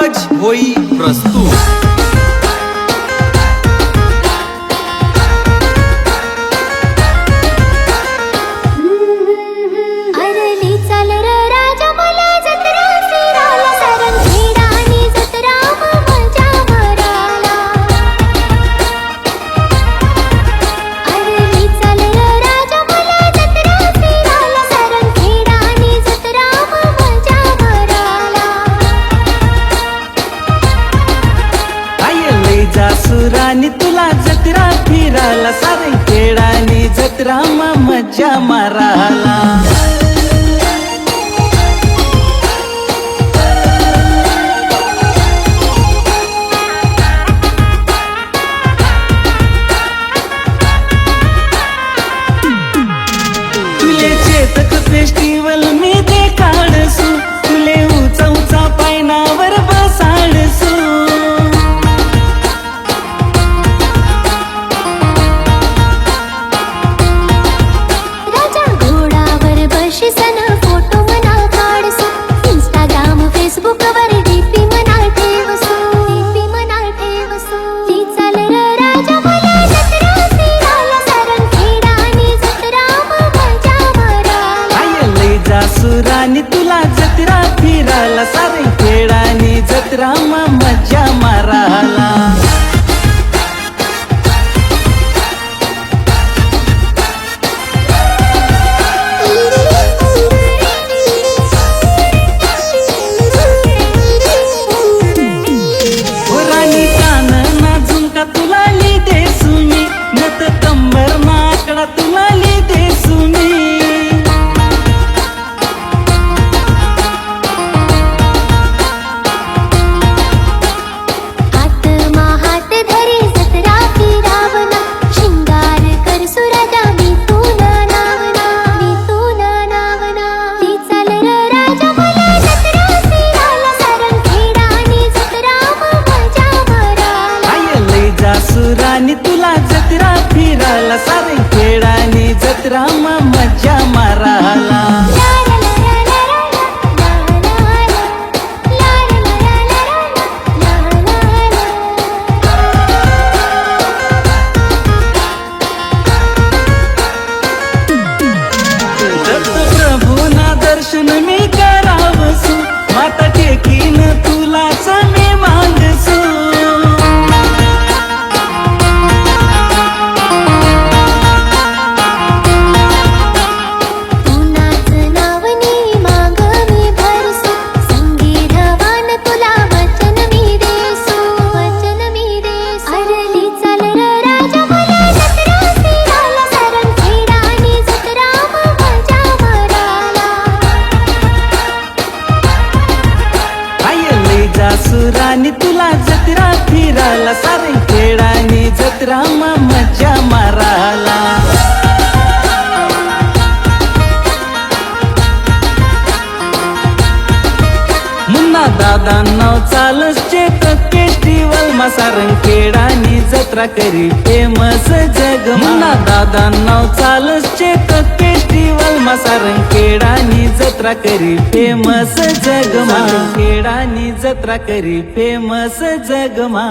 पंकज भोई प्रस्तुत। जासुरानी तुला जत्रा फिराला सारंगखेडानी जत्रा मजा माराला। तुले चेतक फेस्टिवल मी देखाडसू तुले उचा उचा पायनावर बसाडसू। फोटो मना काढसू इंस्टाग्राम फेसबुक वर डीपी मना ठेवसू ती चाल र राजा मला जत्रा फिराला सारंगखेडानी जत्रा मजा माराला। लय जासुरानी तुला जत्रा फिराला सारंगखेडानी जत्रा मजा माराला। तुला ली देसू मी नत कंबर माकडा तुला ली देसू मी। हात हात धरी जत्रा फिरावना शिंगार कर सुराजा मी तू नावना ती चाल र राजा मला जत्रा फिराला सारंगखेडानी जत्रा मजा माराला। जासुरानी तुला जत्रा फिराला सारंगखेडानी जत्रा मजा माराला। दत्त प्रभूना दर्शन मी करावसू माता टेकीन तुलाच मी मागसू। जासुरानी तुला जत्रा फिराला सारंगखेडानी जत्रा मजा माराला। मुन्ना दादा नाव चालस चेतक फेस्टिवल मा सारंगखेडानी जत्रा करी फेमस जग। मुन्ना दादा नाव चालस चेतक फेस्टिवल मा सारंगखेडानी जत्रा करी फेमस जग मा। खेडानी जत्रा करी फेमस जग मा।